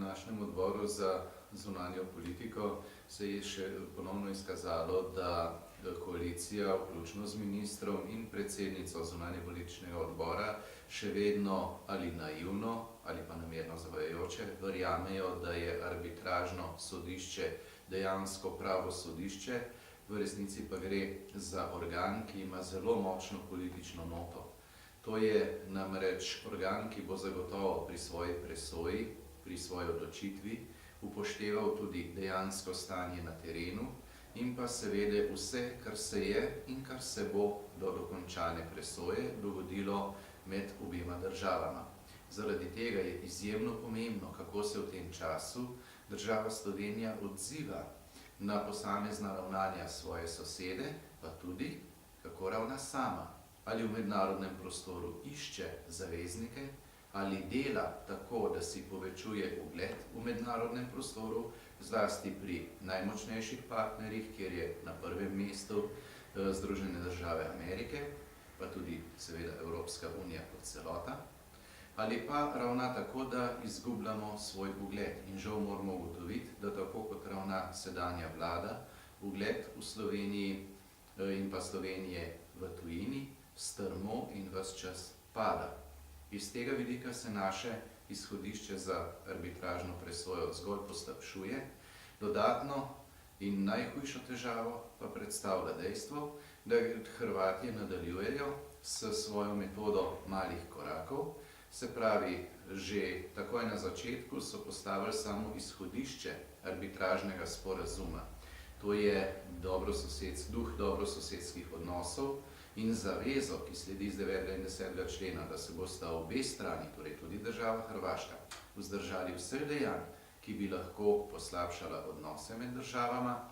današnjem odboru za zunanjo politiko se je še ponovno izkazalo, da koalicija, vključno z ministrom in predsednico zunanjepolitičnega odbora, še vedno ali naivno ali pa namerno zavajajoče verjamejo, da je arbitražno sodišče dejansko pravo sodišče, v resnici pa gre za organ, ki ima zelo močno politično noto. To je namreč organ, ki bo zagotovo pri svoji presoji, pri svoji odločitvi upošteval tudi dejansko stanje na terenu in pa seveda vse, kar se je in kar se bo do dokončane presoje dogodilo med obima državama. Zaradi tega je izjemno pomembno, kako se v tem času država Slovenija odziva na posamezna ravnanja svoje sosede, pa tudi kako ravna sama. Ali v mednarodnem prostoru išče zaveznike, ali dela tako, da si povečuje ugled v mednarodnem prostoru, zlasti pri najmočnejših partnerjih, kjer je na prvem mestu Združene države Amerike, pa tudi seveda Evropska unija kot celota, ali pa ravna tako, da izgubljamo svoj ugled. In žal moramo ugotoviti, da tako kot ravna sedanja vlada, ugled v Sloveniji in pa Slovenije v tujini strmo in ves čas pada. Iz tega vidika se naše izhodišče za arbitražno presojo zgolj poslabšuje, dodatno in najhujšo težavo pa predstavlja dejstvo, da Hrvatje nadaljujejo s svojo metodo malih korakov, se pravi, že takoj na začetku so postavili samo izhodišče arbitražnega sporazuma. To je duh dobrososedskih odnosov in zavezo, ki sledi iz 9. in 10. člena, da se bosta obe strani, torej tudi država Hrvaška, vzdržali vseh dejanj, ki bi lahko poslabšala odnose med državama,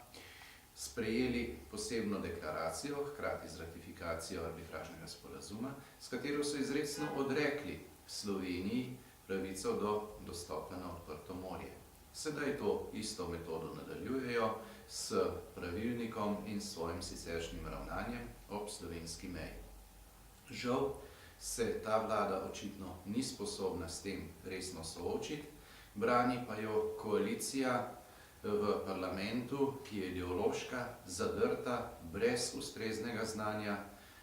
sprejeli posebno deklaracijo, hkrati z ratifikacijo arbitražnega sporazuma, s katero so izrecno odrekli Sloveniji pravico do dostopa na odprto morje. Sedaj to isto metodo nadaljujejo s pravilnikom in svojim siceršnjim ravnanjem ob slovenski meji. Žal se ta vlada očitno ni sposobna s tem resno soočiti, brani pa jo koalicija v parlamentu, ki je ideološka, zadrta, brez ustreznega znanja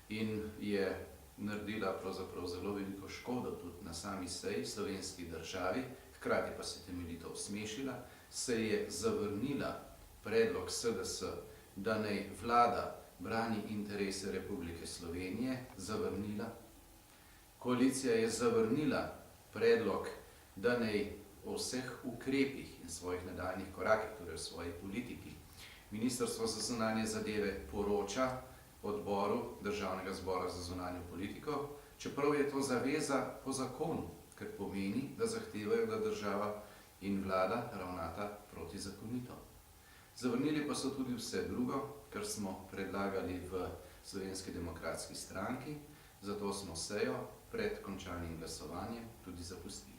in je naredila pravzaprav zelo veliko škodo tudi na sami seji slovenski državi, hkrati pa se temeljito osmešila, se je zavrnila predlog SDS, da naj vlada brani interese Republike Slovenije, zavrnila. Koalicija je zavrnila predlog, da naj o vseh ukrepih in svojih nadaljnjih korakih, torej v svoji politiki, Ministrstvo za zunanje zadeve poroča odboru Državnega zbora za zunanjo politiko, čeprav je to zaveza po zakonu, ker pomeni, da zahtevajo, da država in vlada ravnata protizakonito. Zavrnili pa so tudi vse drugo, kar smo predlagali v Slovenski demokratski stranki, zato smo sejo pred končanim glasovanjem tudi zapustili.